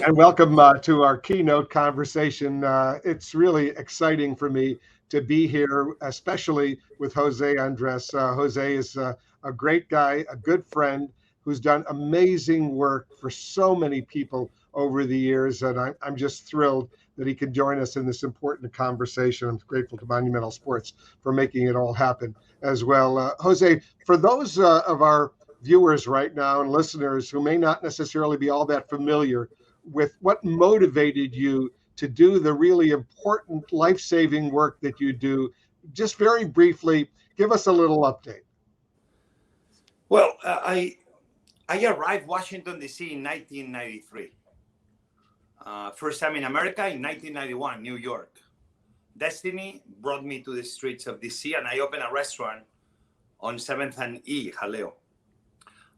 And welcome to our keynote conversation. It's really exciting for me to be here, especially with Jose Andres. Jose is a great guy, a good friend who's done amazing work for so many people over the years. And I'm just thrilled that he can join us in this important conversation. I'm grateful to Monumental Sports for making it all happen as well. Jose, for those of our viewers right now and listeners who may not necessarily be all that familiar with what motivated you to do the really important life-saving work that you do, just very briefly, give us a little update. Well, I arrived Washington, D.C. in 1993. First time in America in 1991, New York. Destiny brought me to the streets of D.C. and I opened a restaurant on 7th and E, Jaleo.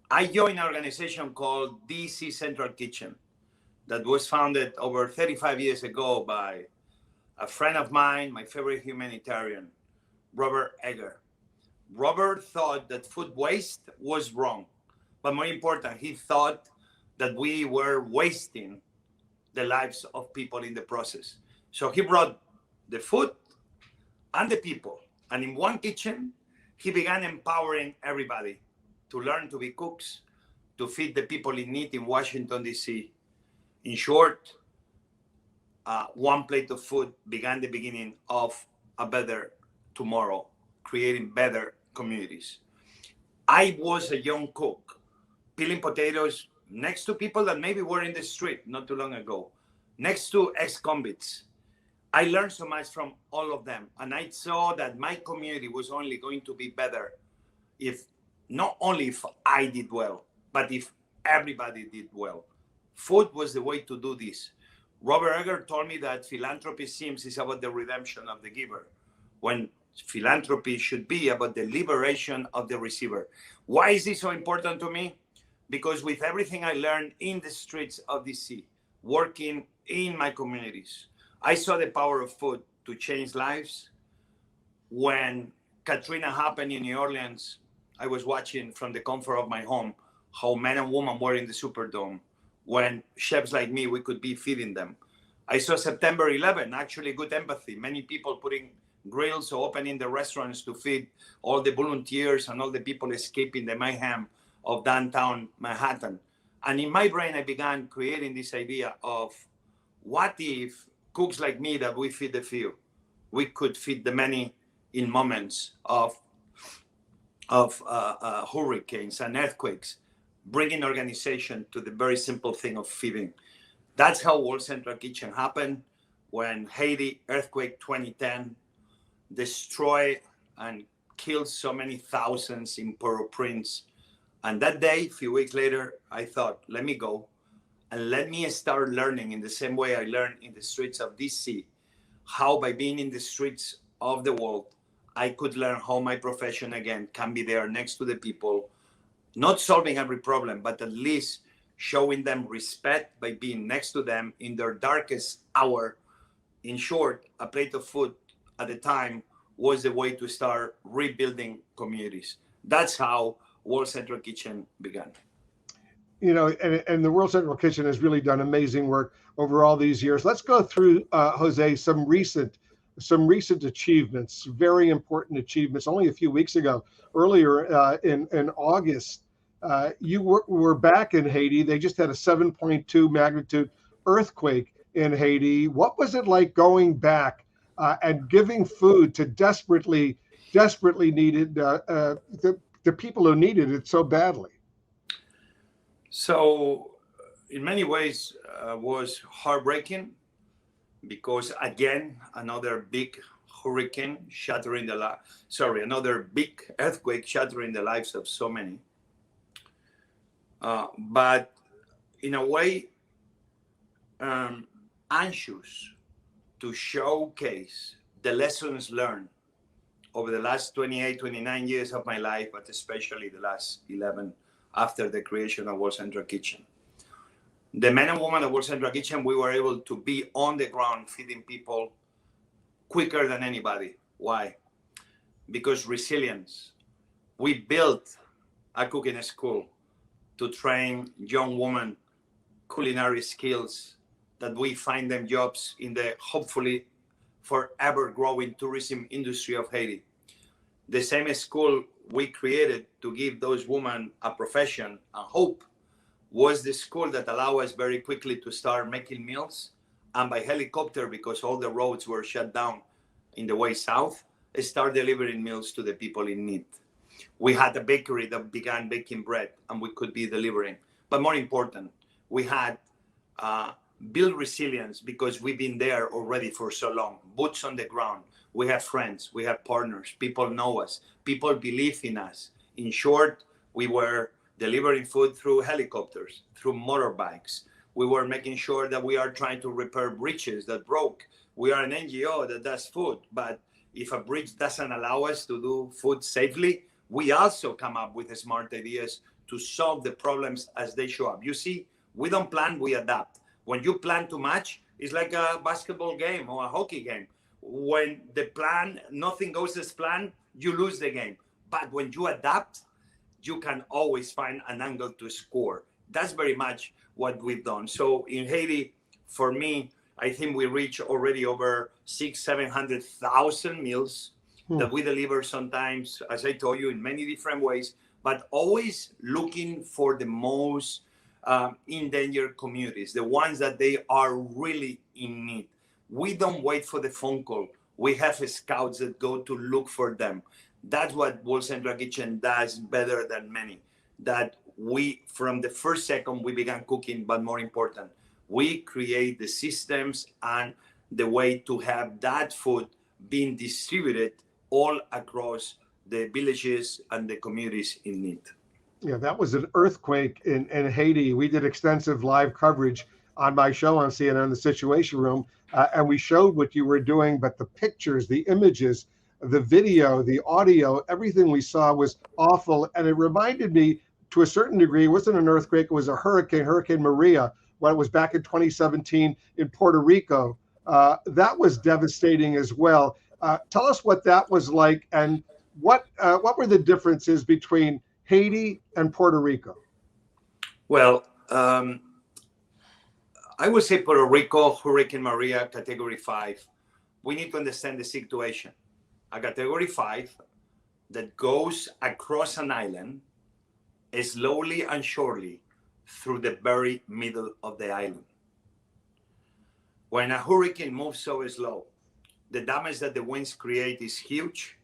I joined an organization called D.C. Central Kitchen that was founded over 35 years ago by a friend of mine, my favorite humanitarian, Robert Egger. Robert thought that food waste was wrong, but more important, he thought that we were wasting the lives of people in the process. So he brought the food and the people, and in one kitchen, he began empowering everybody to learn to be cooks, to feed the people in need in Washington, D.C. In short, one plate of food began the beginning of a better tomorrow, creating better communities. I was a young cook, peeling potatoes next to people that maybe were in the street not too long ago, next to ex-convicts. I learned so much from all of them, and I saw that my community was only going to be better if not only if I did well, but if everybody did well. Food was the way to do this. Robert Egger told me that philanthropy seems is about the redemption of the giver, when philanthropy should be about the liberation of the receiver. Why is this so important to me? Because with everything I learned in the streets of DC, working in my communities, I saw the power of food to change lives. When Katrina happened in New Orleans, I was watching from the comfort of my home how men and women were in the Superdome. When chefs like me, we could be feeding them. I saw September 11, actually good empathy. Many people putting grills or opening the restaurants to feed all the volunteers and all the people escaping the mayhem of downtown Manhattan. And in my brain, I began creating this idea of what if cooks like me that we feed the few, we could feed the many in moments of hurricanes and earthquakes, bringing organization to the very simple thing of feeding. That's how World Central Kitchen happened when Haiti earthquake 2010 destroyed and killed so many thousands in Port-au-Prince. And that day, a few weeks later, I thought, let me go and let me start learning in the same way I learned in the streets of DC, how by being in the streets of the world, I could learn how my profession again can be there next to the people, not solving every problem, but at least showing them respect by being next to them in their darkest hour. In short, a plate of food at the time was the way to start rebuilding communities. That's how World Central Kitchen began. You know, and the World Central Kitchen has really done amazing work over all these years. Let's go through, Jose, some recent achievements, very important achievements. Only a few weeks ago, earlier in August, you were back in Haiti. They just had a 7.2 magnitude earthquake in Haiti. What was it like going back and giving food to desperately needed the people who needed it so badly? So in many ways was heartbreaking because again, another big hurricane shattering another big earthquake shattering the lives of so many. But in a way, anxious to showcase the lessons learned over the last 28, 29 years of my life, but especially the last 11 after the creation of World Central Kitchen. The men and women of World Central Kitchen, we were able to be on the ground feeding people quicker than anybody. Why? Because resilience. We built a cooking school to train young women culinary skills that we find them jobs in the hopefully forever growing tourism industry of Haiti. The same school we created to give those women a profession, a hope, was the school that allowed us very quickly to start making meals, and by helicopter, because all the roads were shut down in the way south, start delivering meals to the people in need. We had a bakery that began baking bread, and we could be delivering. But more important, we had build resilience because we've been there already for so long. Boots on the ground. We have friends, we have partners, people know us, people believe in us. In short, we were delivering food through helicopters, through motorbikes. We were making sure that we are trying to repair bridges that broke. We are an NGO that does food, but if a bridge doesn't allow us to do food safely, we also come up with smart ideas to solve the problems as they show up. You see, we don't plan, we adapt. When you plan too much, it's like a basketball game or a hockey game. When the plan, nothing goes as planned, you lose the game. But when you adapt, you can always find an angle to score. That's very much what we've done. So in Haiti, for me, I think we reach already over 700,000 meals that we deliver sometimes, as I told you, in many different ways, but always looking for the most endangered communities, the ones that they are really in need. We don't wait for the phone call. We have scouts that go to look for them. That's what World Central Kitchen does better than many. That we, from the first second we began cooking, but more important, we create the systems and the way to have that food being distributed all across the villages and the communities in need. Yeah, that was an earthquake in Haiti. We did extensive live coverage on my show on CNN, The Situation Room, and we showed what you were doing, but the pictures, the images, the video, the audio, everything we saw was awful. And it reminded me, to a certain degree, it wasn't an earthquake, it was a hurricane, Hurricane Maria, when it was back in 2017 in Puerto Rico. That was devastating as well. Tell us what that was like, and what were the differences between Haiti and Puerto Rico? Well, I would say Puerto Rico, Hurricane Maria, Category 5. We need to understand the situation. A Category 5 that goes across an island slowly and surely through the very middle of the island. When a hurricane moves so slow, the damage that the winds create is huge,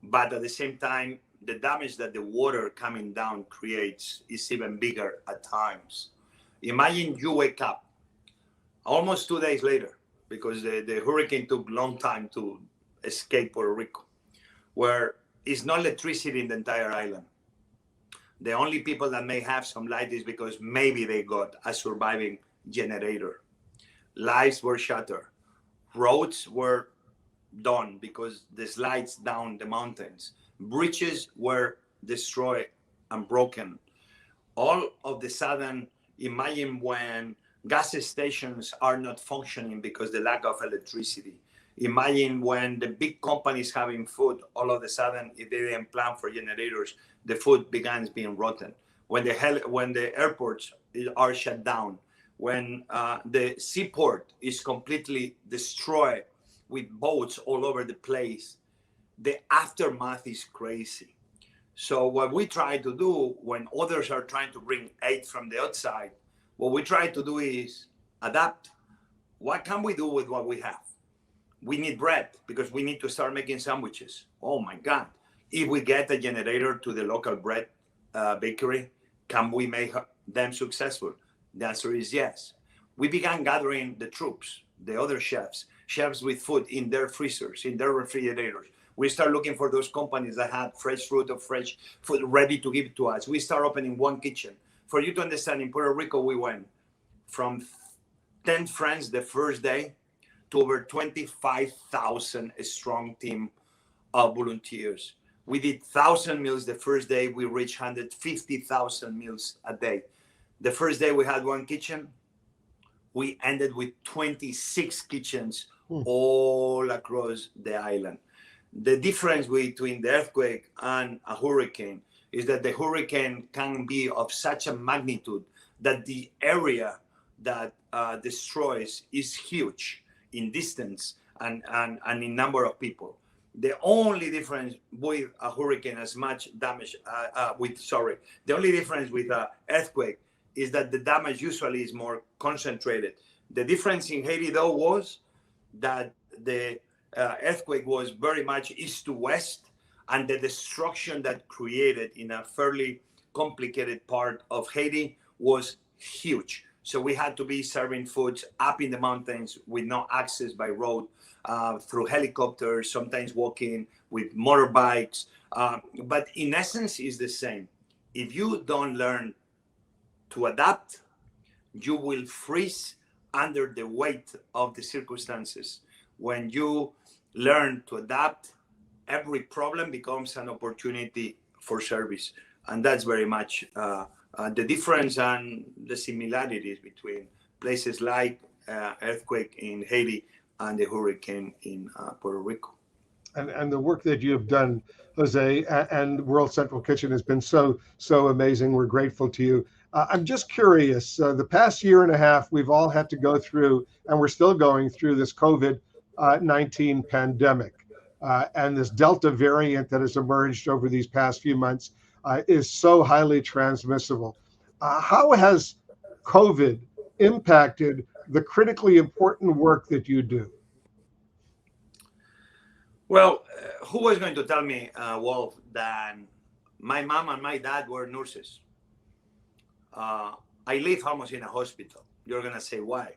but at the same time, the damage that the water coming down creates is even bigger at times. Imagine you wake up almost 2 days later, because the hurricane took a long time to escape Puerto Rico, where it's no electricity in the entire island. The only people that may have some light is because maybe they got a surviving generator. Lives were shattered. Roads were done because the slides down the mountains. Bridges were destroyed and broken. All of the sudden, imagine when gas stations are not functioning because the lack of electricity. Imagine when the big companies having food, all of a sudden, if they didn't plan for generators, the food begins being rotten. When the airports are shut down, when the seaport is completely destroyed with boats all over the place, the aftermath is crazy. So what we try to do when others are trying to bring aid from the outside, what we try to do is adapt. What can we do with what we have? We need bread because we need to start making sandwiches. Oh my God. If we get a generator to the local bread bakery, can we make them successful? The answer is yes. We began gathering the troops, the other chefs with food in their freezers, in their refrigerators. We start looking for those companies that had fresh fruit or fresh food ready to give to us. We start opening one kitchen. For you to understand, in Puerto Rico, we went from 10 friends the first day to over 25,000 strong team of volunteers. We did 1,000 meals the first day. We reached 150,000 meals a day. The first day we had one kitchen. We ended with 26 kitchens all across the island. The difference between the earthquake and a hurricane is that the hurricane can be of such a magnitude that the area that destroys is huge in distance and in number of people. The only difference with a hurricane as much damage the only difference with an earthquake is that the damage usually is more concentrated. The difference in Haiti though was that the earthquake was very much east to west, and the destruction that created in a fairly complicated part of Haiti was huge. So we had to be serving foods up in the mountains with no access by road, through helicopters, sometimes walking with motorbikes. But in essence, it's the same. If you don't learn to adapt, you will freeze under the weight of the circumstances. When you learn to adapt, every problem becomes an opportunity for service. And that's very much the difference and the similarities between places like earthquake in Haiti and the hurricane in Puerto Rico. And the work that you have done, Jose, and World Central Kitchen has been so amazing. We're grateful to you. I'm just curious, the past year and a half, we've all had to go through, and we're still going through this COVID-19 pandemic. And this Delta variant that has emerged over these past few months is so highly transmissible. How has COVID impacted the critically important work that you do? Well, who was going to tell me, Wolf, that my mom and my dad were nurses? I live almost in a hospital. You're going to say, why?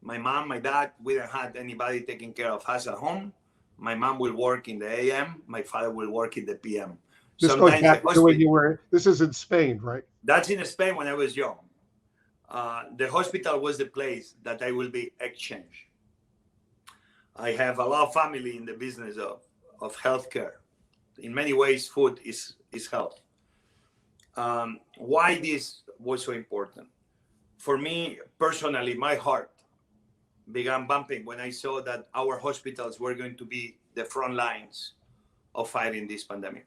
My mom, my dad, we didn't have anybody taking care of us at home. My mom will work in the AM. My father will work in the PM. This goes back to when you were, this is in Spain, right? That's in Spain when I was young. The hospital was the place that I will be exchanged. I have a lot of family in the business of healthcare. In many ways, food is health. Why this was so important? For me, personally, my heart began bumping when I saw that our hospitals were going to be the front lines of fighting this pandemic.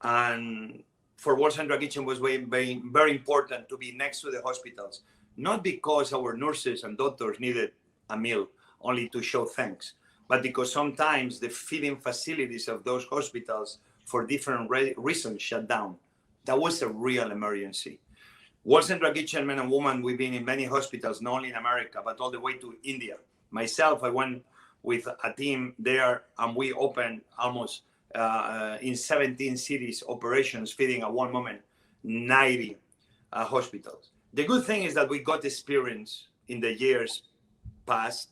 And for World Central Kitchen was very, very, very important to be next to the hospitals, not because our nurses and doctors needed a meal only to show thanks, but because sometimes the feeding facilities of those hospitals for different reasons shut down. That was a real emergency. World Central Kitchen men and women, we've been in many hospitals, not only in America, but all the way to India. Myself, I went with a team there and we opened almost in 17 cities operations, feeding at one moment 90 hospitals. The good thing is that we got experience in the years past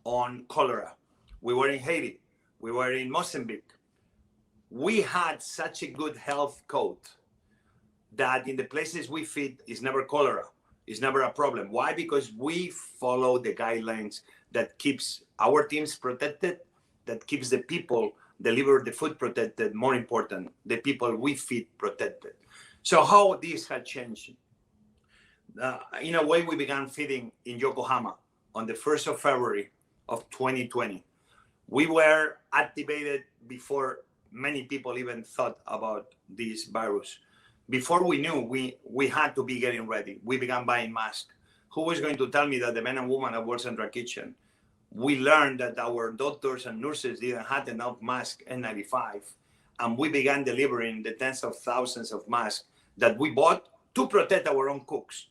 on cholera. We were in Haiti. We were in Mozambique. We had such a good health code that in the places we feed is never cholera. It's never a problem. Why? Because we follow the guidelines that keeps our teams protected, that keeps the people deliver the food protected, more important, the people we feed protected. So how this had changed? In a way, we began feeding in Yokohama on the 1st of February of 2020. We were activated before many people even thought about this virus. Before we knew, we had to be getting ready. We began buying masks. Who was going to tell me that the men and women at World Central Kitchen, we learned that our doctors and nurses didn't have enough masks, N95, and we began delivering the tens of thousands of masks that we bought to protect our own cooks.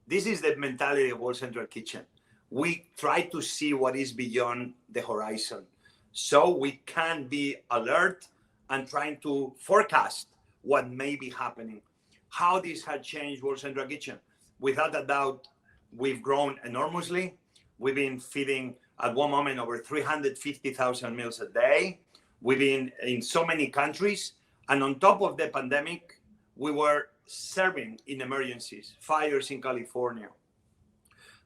This is the mentality of World Central Kitchen. We try to see what is beyond the horizon so we can be alert and trying to forecast what may be happening. How this had changed World Central Kitchen? Without a doubt, we've grown enormously. We've been feeding at one moment over 350,000 meals a day. We've been in so many countries. And on top of the pandemic, we were serving in emergencies, fires in California,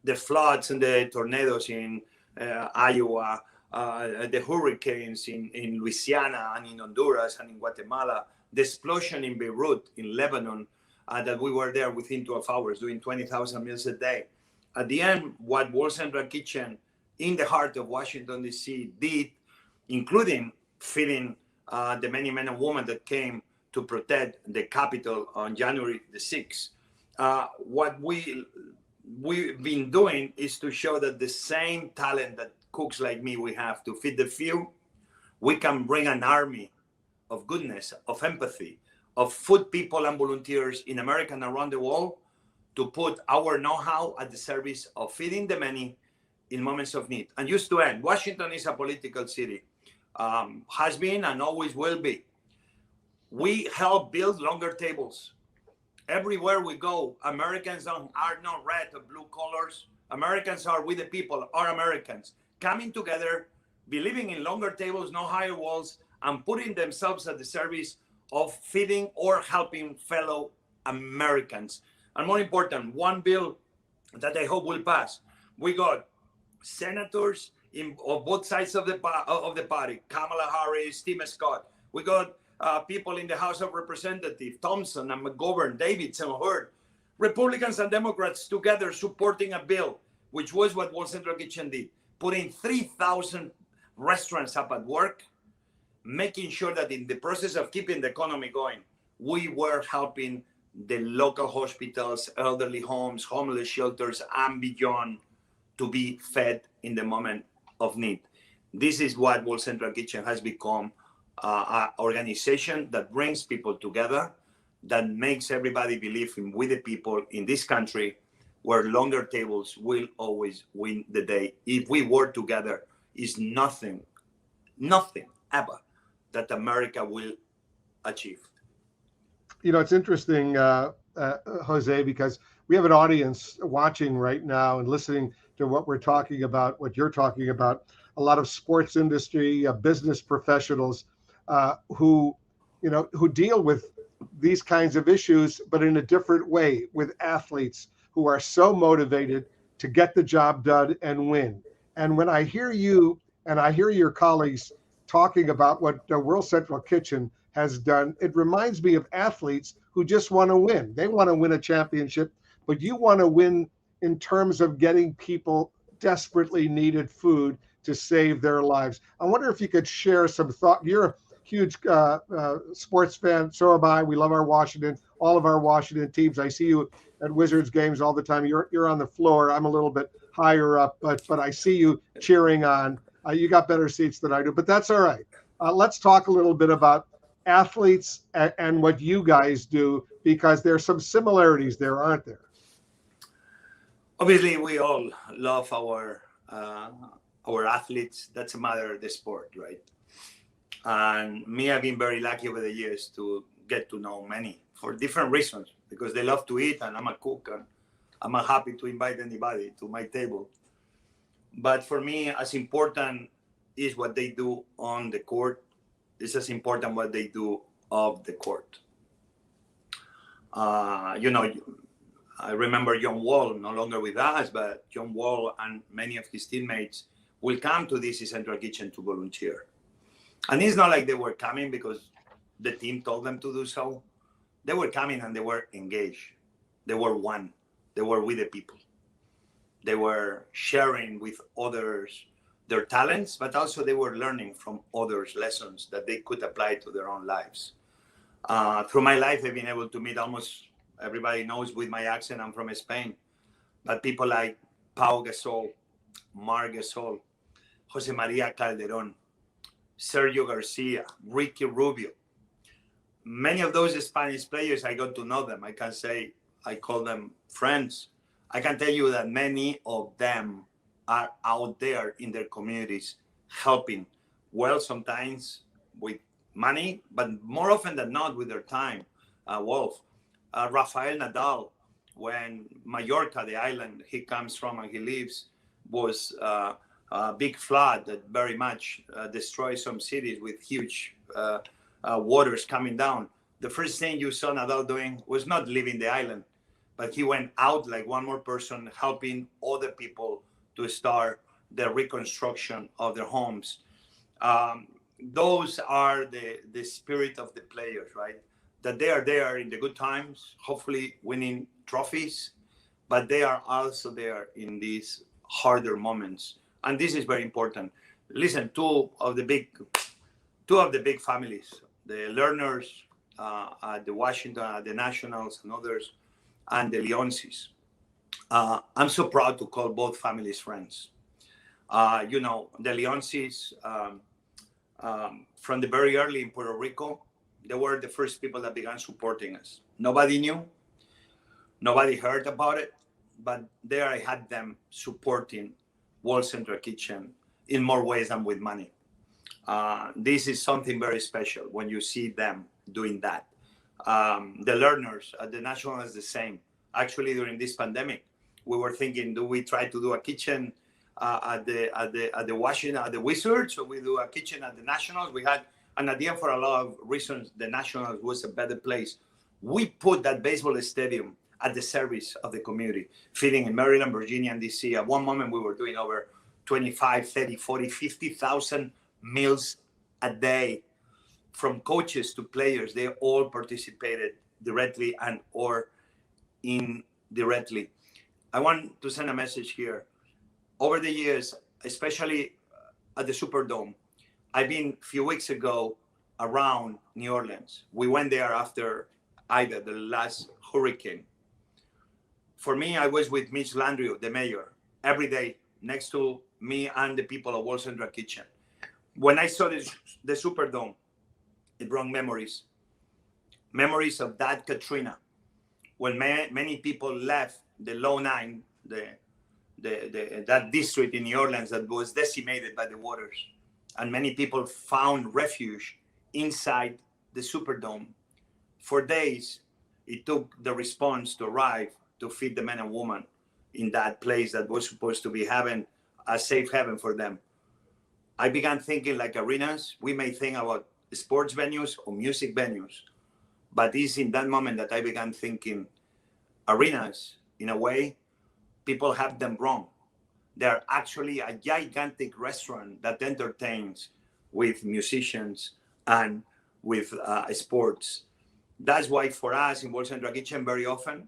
the floods and the tornadoes in Iowa, the hurricanes in Louisiana and in Honduras and in Guatemala, the explosion in Beirut, in Lebanon, that we were there within 12 hours doing 20,000 meals a day. At the end, what World Central Kitchen in the heart of Washington, D.C. did, including feeding the many men and women that came to protect the Capitol on January the 6th, what we've been doing is to show that the same talent that cooks like me we have to feed the few, we can bring an army of goodness, of empathy, of food people and volunteers in America and around the world to put our know-how at the service of feeding the many in moments of need. And just to end, Washington is a political city, has been and always will be. We help build longer tables. Everywhere we go, Americans are not red or blue colors. Americans are with the people, are Americans, coming together, believing in longer tables, no higher walls, and putting themselves at the service of feeding or helping fellow Americans. And more important, one bill that I hope will pass. We got senators of both sides of the party, Kamala Harris, Tim Scott. We got people in the House of Representatives, Thompson and McGovern, Davidson, Hurd, Republicans and Democrats together supporting a bill, which was what World Central Kitchen did, putting 3,000 restaurants up at work, making sure that in the process of keeping the economy going, we were helping the local hospitals, elderly homes, homeless shelters, and beyond to be fed in the moment of need. This is what World Central Kitchen has become, an organization that brings people together, that makes everybody believe in with the people in this country, where longer tables will always win the day. If we work together, is nothing ever that America will achieve. You know, it's interesting, Jose, because we have an audience watching right now and listening to what we're talking about, what you're talking about, a lot of sports industry, business professionals who deal with these kinds of issues, but in a different way, with athletes who are so motivated to get the job done and win. And when I hear you and I hear your colleagues talking about what the World Central Kitchen has done, it reminds me of athletes who just want to win. They want to win a championship, but you want to win in terms of getting people desperately needed food to save their lives. I wonder if you could share some thought. You're a huge sports fan, so am I. We love our Washington, all of our Washington teams. I see you at Wizards games all the time. You're on the floor. I'm a little bit higher up, but I see you cheering on. You got better seats than I do, but that's all right. Let's talk a little bit about athletes and what you guys do, because there's some similarities there, aren't there? Obviously, we all love our athletes. That's a matter of the sport, right? And me, I've been very lucky over the years to get to know many for different reasons, because they love to eat and I'm a cook and I'm happy to invite anybody to my table. But for me, as important is what they do on the court. It's as important what they do off the court. I remember John Wall, no longer with us, but John Wall and many of his teammates will come to this Central Kitchen to volunteer. And it's not like they were coming because the team told them to do so. They were coming and they were engaged. They were one. They were with the people. They were sharing with others their talents, but also they were learning from others lessons that they could apply to their own lives. Through my life, I've been able to meet almost everybody knows with my accent, I'm from Spain, but people like Pau Gasol, Marc Gasol, Jose Maria Calderon, Sergio Garcia, Ricky Rubio. Many of those Spanish players, I got to know them. I can say I call them friends. I can tell you that many of them are out there in their communities helping, well, sometimes with money, but more often than not with their time. Wolf, Rafael Nadal, when Mallorca, the island he comes from and he lives, was a big flood that very much destroyed some cities with huge waters coming down. The first thing you saw Nadal doing was not leaving the island, but he went out like one more person, helping other people to start the reconstruction of their homes. Those are the spirit of the players, right? That they are there in the good times, hopefully winning trophies, but they are also there in these harder moments. And this is very important. Listen, two of the big families, the learners at the Washington, at the Nationals and others, and the Leonsis. I'm so proud to call both families friends. You know, the Leonsis, from the very early in Puerto Rico, they were the first people that began supporting us. Nobody knew, nobody heard about it, but there I had them supporting World Central Kitchen in more ways than with money. This is something very special when you see them doing that. The learners at the National is the same. Actually, during this pandemic, we were thinking, do we try to do a kitchen at the Washington, at the Wizards, or we do a kitchen at the Nationals? We had an idea for a lot of reasons. The Nationals was a better place. We put that baseball stadium at the service of the community, feeding in Maryland, Virginia, and DC. At one moment, we were doing over 25, 30, 40, 50,000 meals a day. From coaches to players, they all participated directly and or indirectly. I want to send a message here. Over the years, especially at the Superdome, I've been a few weeks ago around New Orleans. We went there after Ida, the last hurricane. For me, I was with Mitch Landrieu, the mayor, every day next to me and the people of World Central Kitchen. When I saw the Superdome, it brought memories of that Katrina, when many people left the Low Nine, that district in New Orleans that was decimated by the waters, and many people found refuge inside the Superdome. For days, it took the response to arrive to feed the men and women in that place that was supposed to be having a safe haven for them. I began thinking like arenas. We may think about sports venues or music venues, but it's in that moment that I began thinking arenas, in a way, people have them wrong. They're actually a gigantic restaurant that entertains with musicians and with sports. That's why for us in World Central Kitchen, very often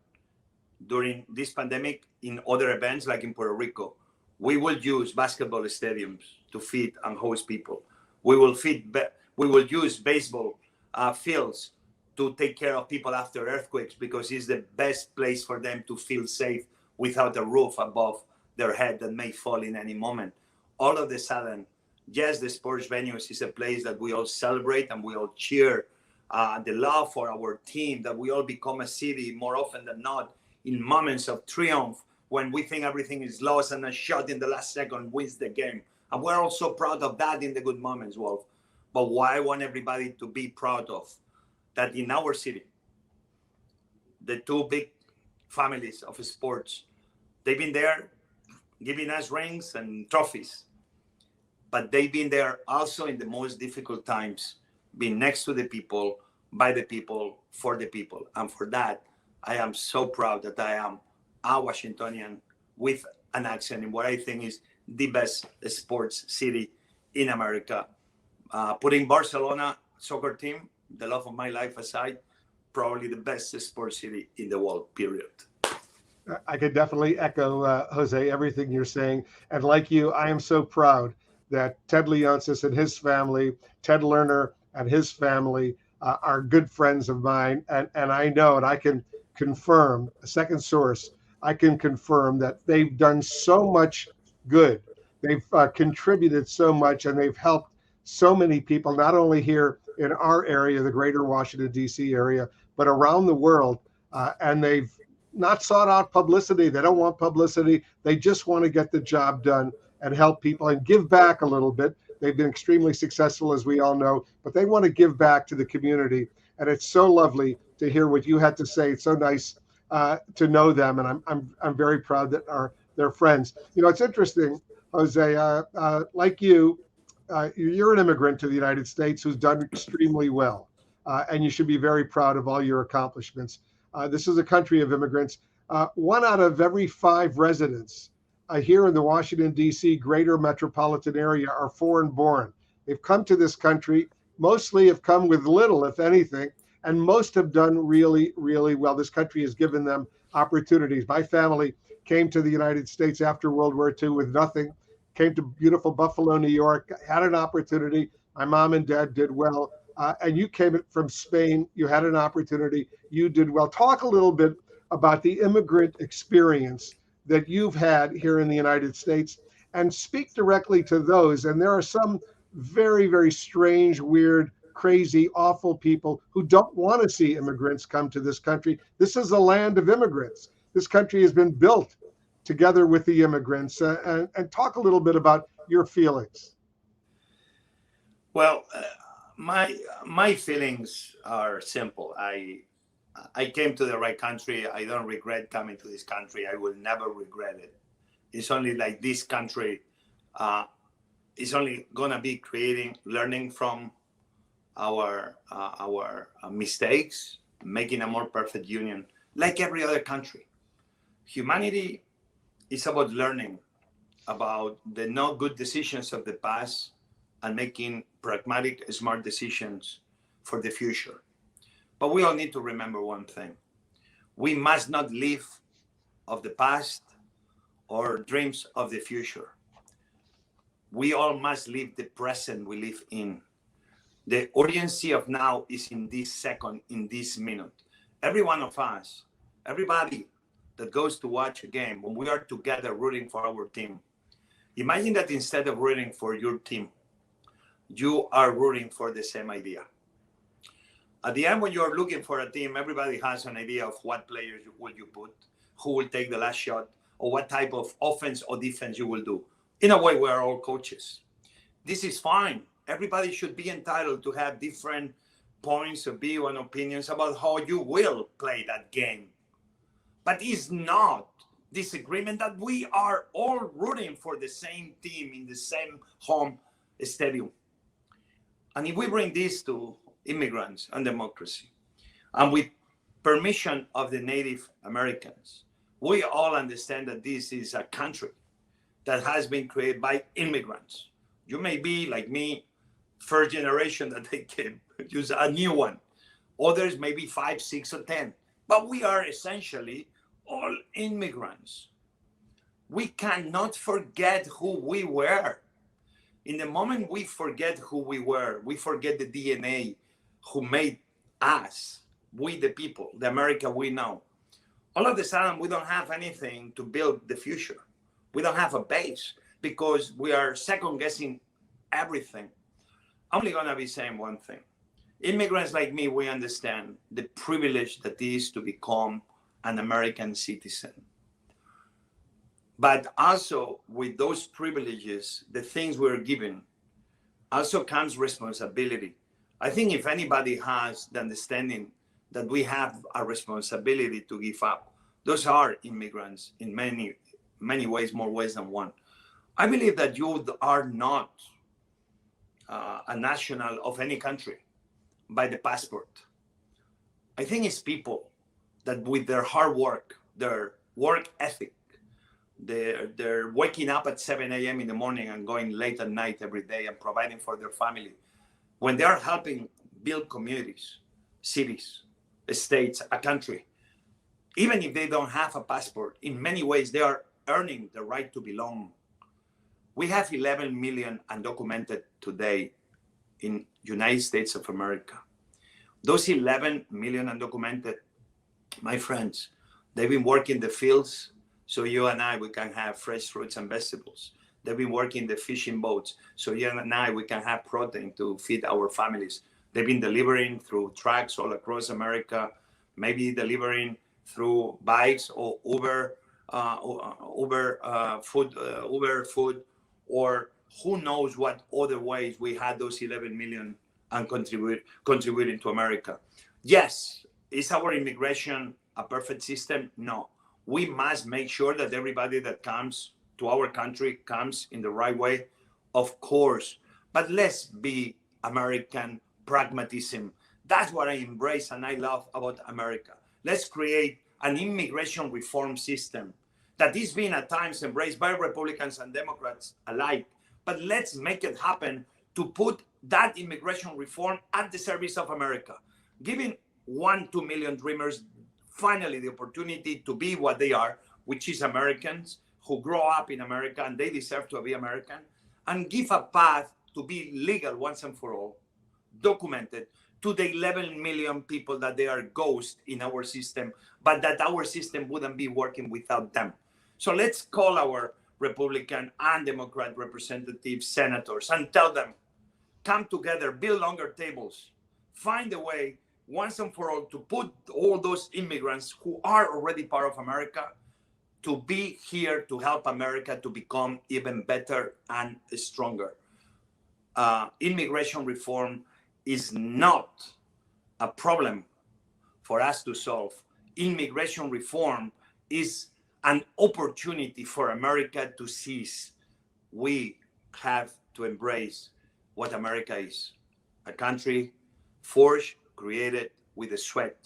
during this pandemic, in other events like in Puerto Rico, we will use basketball stadiums to feed and host people. We will use baseball fields to take care of people after earthquakes, because it's the best place for them to feel safe without a roof above their head that may fall in any moment. All of a sudden, yes, the sports venues is a place that we all celebrate and we all cheer the love for our team, that we all become a city more often than not in moments of triumph, when we think everything is lost and a shot in the last second wins the game. And we're also proud of that in the good moments, Wolf. But what I want everybody to be proud of, that in our city, the two big families of sports, they've been there giving us rings and trophies, but they've been there also in the most difficult times, being next to the people, by the people, for the people. And for that, I am so proud that I am a Washingtonian with an accent in what I think is the best sports city in America. Putting Barcelona soccer team, the love of my life aside, probably the best sports city in the world, period. I could definitely echo, Jose, everything you're saying. And like you, I am so proud that Ted Leonsis and his family, Ted Lerner and his family are good friends of mine. And I know, and I can confirm, a second source, I can confirm that they've done so much good. They've contributed so much, and they've helped so many people, not only here in our area, the greater Washington, D.C. area, but around the world. And they've not sought out publicity. They don't want publicity. They just want to get the job done and help people and give back a little bit. They've been extremely successful, as we all know, but they want to give back to the community. And it's so lovely to hear what you had to say. It's so nice to know them, and I'm very proud that they're friends. You know, it's interesting, Jose. Like you, you're an immigrant to the United States who's done extremely well, and you should be very proud of all your accomplishments. This is a country of immigrants. 1 out of every 5 residents here in the Washington, D.C. greater metropolitan area are foreign-born. They've come to this country, mostly have come with little, if anything, and most have done really, really well. This country has given them opportunities. My family came to the United States after World War II with nothing, came to beautiful Buffalo, New York, had an opportunity. My mom and dad did well. And you came from Spain. You had an opportunity. You did well. Talk a little bit about the immigrant experience that you've had here in the United States and speak directly to those. And there are some very, very strange, weird, crazy, awful people who don't want to see immigrants come to this country. This is a land of immigrants. This country has been built together with the immigrants. And talk a little bit about your feelings. Well, my feelings are simple. I came to the right country. I don't regret coming to this country. I will never regret it. It's only like this country is only gonna be creating, learning from our mistakes, making a more perfect union, like every other country. Humanity is about learning about the not good decisions of the past and making pragmatic, smart decisions for the future. But we all need to remember one thing. We must not live of the past or dreams of the future. We all must live the present we live in. The urgency of now is in this second, in this minute. Every one of us, everybody that goes to watch a game, when we are together rooting for our team, imagine that instead of rooting for your team, you are rooting for the same idea. At the end, when you're looking for a team, everybody has an idea of what players will you put, who will take the last shot, or what type of offense or defense you will do. In a way, we are all coaches. This is fine. Everybody should be entitled to have different points of view and opinions about how you will play that game. But it's not disagreement that we are all rooting for the same team in the same home stadium. And if we bring this to immigrants and democracy, and with permission of the Native Americans, we all understand that this is a country that has been created by immigrants. You may be like me, first generation that they came, use a new one. Others maybe 5, 6, or 10. But we are essentially all immigrants. We cannot forget who we were. In the moment we forget who we were, we forget the DNA who made us, we the people, the America we know. All of a sudden, we don't have anything to build the future. We don't have a base because we are second guessing everything. I'm only gonna be saying one thing. Immigrants like me, we understand the privilege that it is to become an American citizen. But also with those privileges, the things we're given, also comes responsibility. I think if anybody has the understanding that we have a responsibility to give up, those are immigrants in many ways, more ways than one. I believe that you are not a national of any country by the passport. I think it's people that with their hard work, their work ethic, they're waking up at 7 a.m. in the morning and going late at night every day and providing for their family. When they are helping build communities, cities, states, a country, even if they don't have a passport, in many ways they are earning the right to belong. We have 11 million undocumented today in United States of America. Those 11 million undocumented, my friends, they've been working the fields so you and I, we can have fresh fruits and vegetables. They've been working the fishing boats so you and I, we can have protein to feed our families. They've been delivering through trucks all across America, maybe delivering through bikes or Uber food, or who knows what other ways we had those 11 million and contributing to America. Yes, is our immigration a perfect system? No. We must make sure that everybody that comes to our country comes in the right way, of course. But let's be American pragmatism. That's what I embrace and I love about America. Let's create an immigration reform system that is being at times embraced by Republicans and Democrats alike. But let's make it happen to put that immigration reform at the service of America, giving 1-2 million dreamers finally the opportunity to be what they are, which is Americans who grow up in America and they deserve to be American, and give a path to be legal once and for all, documented, to the 11 million people that they are ghosts in our system, but that our system wouldn't be working without them. So let's call our Republican and Democrat representatives, senators, and tell them, come together, build longer tables, find a way once and for all to put all those immigrants who are already part of America to be here to help America to become even better and stronger. Immigration reform is not a problem for us to solve. Immigration reform is an opportunity for America to seize. We have to embrace what America is, a country forged, created with the sweat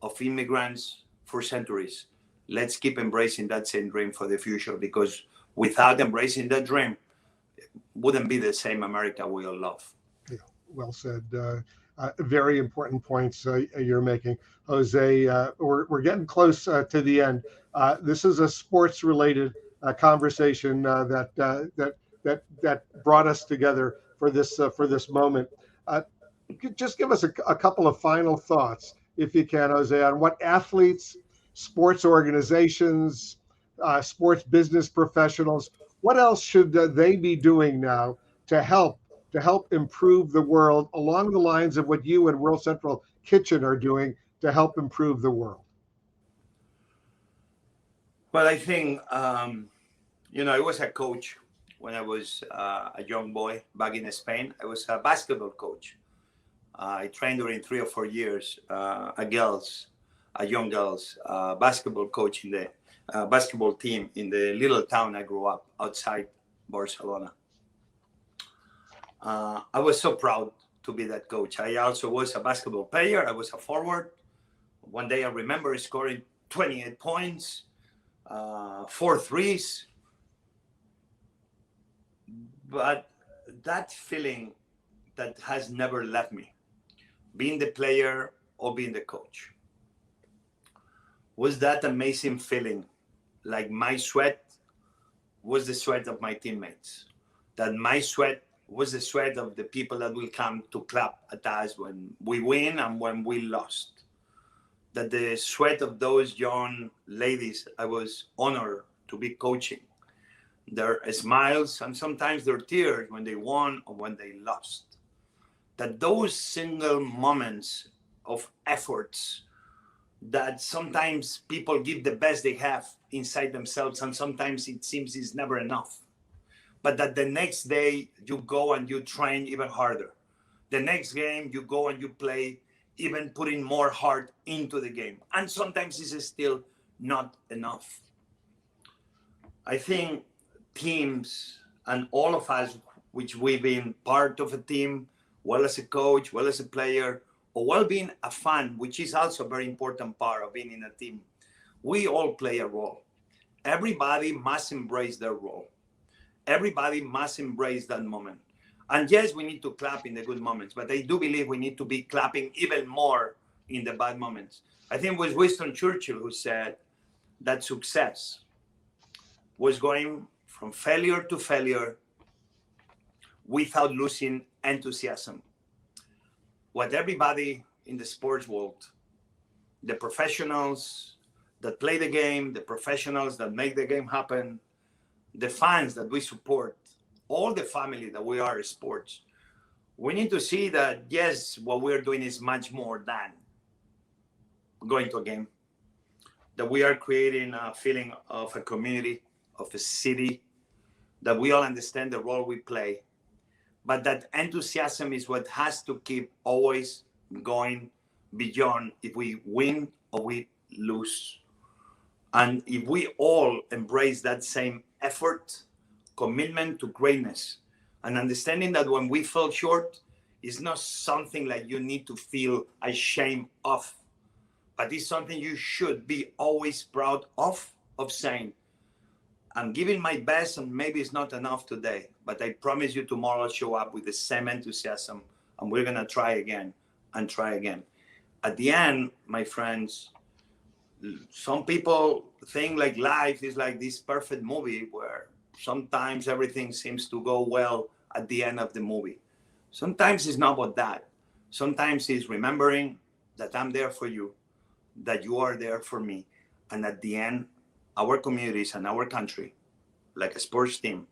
of immigrants for centuries. Let's keep embracing that same dream for the future, because without embracing that dream, it wouldn't be the same America we all love. Yeah, well said. Very important points you're making, Jose. We're getting close to the end. This is a sports-related conversation that brought us together for this moment. Just give us a couple of final thoughts, if you can, Jose, on what athletes, sports organizations, sports business professionals, what else should they be doing now to help improve the world along the lines of what you and World Central Kitchen are doing to help improve the world? Well, I think, I was a coach when I was a young boy back in Spain. I was a basketball coach. I trained during 3 or 4 years a young girls basketball coach in the basketball team in the little town I grew up outside Barcelona. I was so proud to be that coach. I also was a basketball player. I was a forward. One day I remember scoring 28 points, 4 threes. But that feeling that has never left me, being the player or being the coach, was that amazing feeling, like my sweat was the sweat of my teammates, that my sweat was the sweat of the people that will come to clap at us when we win and when we lost, that the sweat of those young ladies I was honored to be coaching, their smiles and sometimes their tears when they won or when they lost, that those single moments of efforts that sometimes people give the best they have inside themselves, and sometimes it seems it's never enough, but that the next day you go and you train even harder. The next game you go and you play, even putting more heart into the game. And sometimes this is still not enough. I think teams and all of us, which we've been part of a team, well as a coach, well as a player, or well being a fan, which is also a very important part of being in a team, we all play a role. Everybody must embrace their role. Everybody must embrace that moment. And yes, we need to clap in the good moments, but I do believe we need to be clapping even more in the bad moments. I think it was Winston Churchill who said that success was going from failure to failure without losing enthusiasm. What everybody in the sports world, the professionals that play the game, the professionals that make the game happen, the fans that we support, all the family that we are in sports, we need to see that, yes, what we're doing is much more than going to a game, that we are creating a feeling of a community, of a city, that we all understand the role we play, but that enthusiasm is what has to keep always going beyond if we win or we lose. And if we all embrace that same effort, commitment to greatness, and understanding that when we fall short, it's not something like you need to feel ashamed of, but it's something you should be always proud of saying, I'm giving my best and maybe it's not enough today, but I promise you tomorrow I'll show up with the same enthusiasm and we're going to try again and try again. At the end, my friends, some people think like life is like this perfect movie where sometimes everything seems to go well at the end of the movie. Sometimes it's not about that. Sometimes it's remembering that I'm there for you, that you are there for me. And at the end, our communities and our country, like a sports team,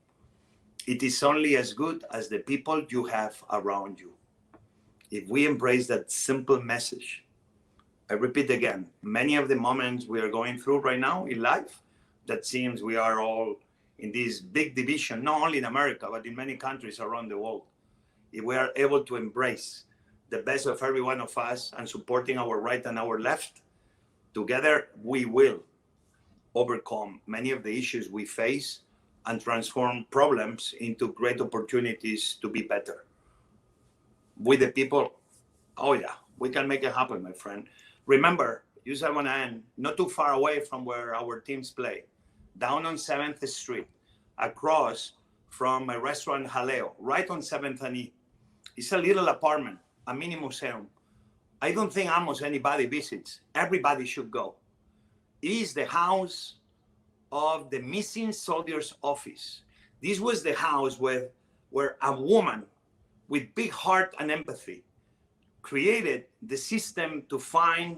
it is only as good as the people you have around you. If we embrace that simple message, I repeat again, many of the moments we are going through right now in life, that seems we are all in this big division, not only in America, but in many countries around the world. If we are able to embrace the best of every one of us and supporting our right and our left, together we will overcome many of the issues we face and transform problems into great opportunities to be better. With the people, oh yeah, we can make it happen, my friend. Remember, you said when I'm not too far away from where our teams play, down on 7th Street, across from my restaurant Jaleo, right on 7th and E. It's a little apartment, a mini museum. I don't think almost anybody visits. Everybody should go. It is the house of the missing soldiers office. This was the house where a woman with big heart and empathy created the system to find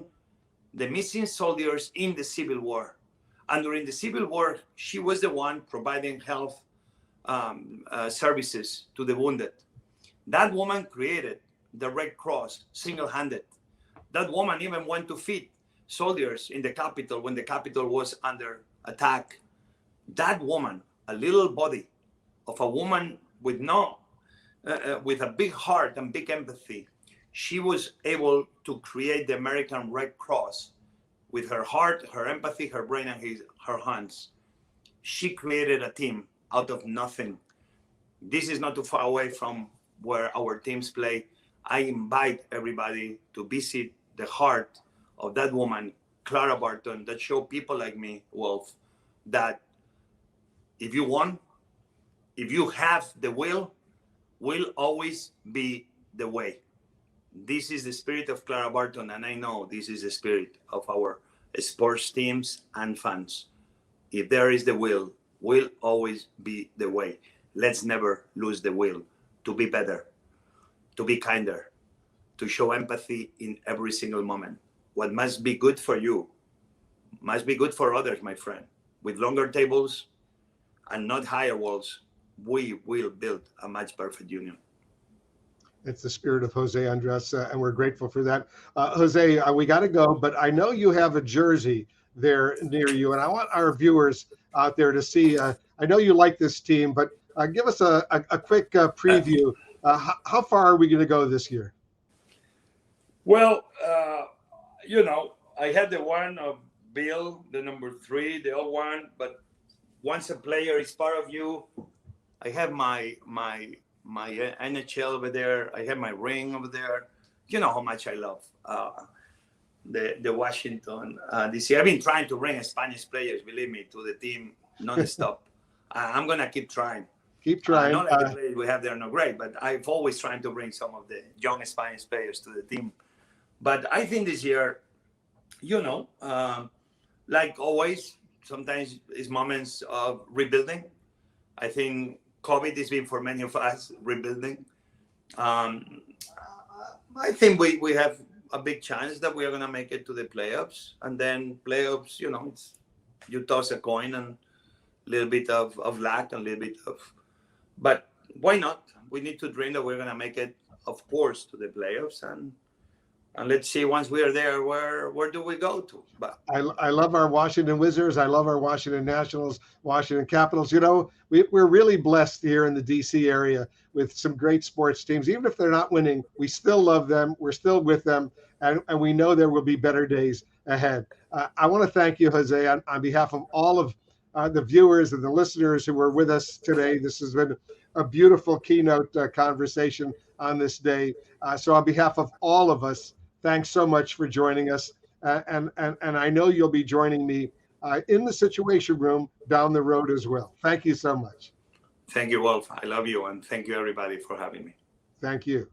the missing soldiers in the Civil War. And during the Civil War, she was the one providing health services to the wounded. That woman created the Red Cross single-handed. That woman even went to feed soldiers in the Capitol when the Capitol was under attack. That woman, a little body of a woman with with a big heart and big empathy, she was able to create the American Red Cross with her heart, her empathy, her brain, and her hands. She created a team out of nothing. This is not too far away from where our teams play. I invite everybody to visit the heart of that woman, Clara Barton, that show people like me, Wolf, that if you want, if you have the will always be the way. This is the spirit of Clara Barton, and I know this is the spirit of our sports teams and fans. If there is the will always be the way. Let's never lose the will to be better, to be kinder, to show empathy in every single moment. What must be good for you must be good for others, my friend. With longer tables and not higher walls, we will build a much perfect union. It's the spirit of Jose Andres, and we're grateful for that. Jose, we got to go, but I know you have a jersey there near you, and I want our viewers out there to see. I know you like this team, but give us a quick preview. How far are we going to go this year? Well, I had the one of Bill, the number 3, the old one, but once a player is part of you, I have my NHL over there. I have my ring over there. You know how much I love the Washington DC. I've been trying to bring Spanish players, believe me, to the team nonstop. I'm gonna keep trying. Keep trying. Not like the players we have there are not great, but I've always tried to bring some of the young Spanish players to the team. But I think this year, like always, sometimes it's moments of rebuilding. I think COVID has been for many of us rebuilding. I think we have a big chance that we are going to make it to the playoffs. And then playoffs, you toss a coin and a little bit of luck and a little bit of... But why not? We need to dream that we're going to make it, of course, to the playoffs. And let's see, once we are there, where do we go to? But I love our Washington Wizards. I love our Washington Nationals, Washington Capitals. We're really blessed here in the DC area with some great sports teams. Even if they're not winning, we still love them. We're still with them. And we know there will be better days ahead. I want to thank you, Jose, on behalf of all of the viewers and the listeners who were with us today. This has been a beautiful keynote conversation on this day. So on behalf of all of us, thanks so much for joining us. And I know you'll be joining me in the Situation Room down the road as well. Thank you so much. Thank you, Wolf. I love you. And thank you, everybody, for having me. Thank you.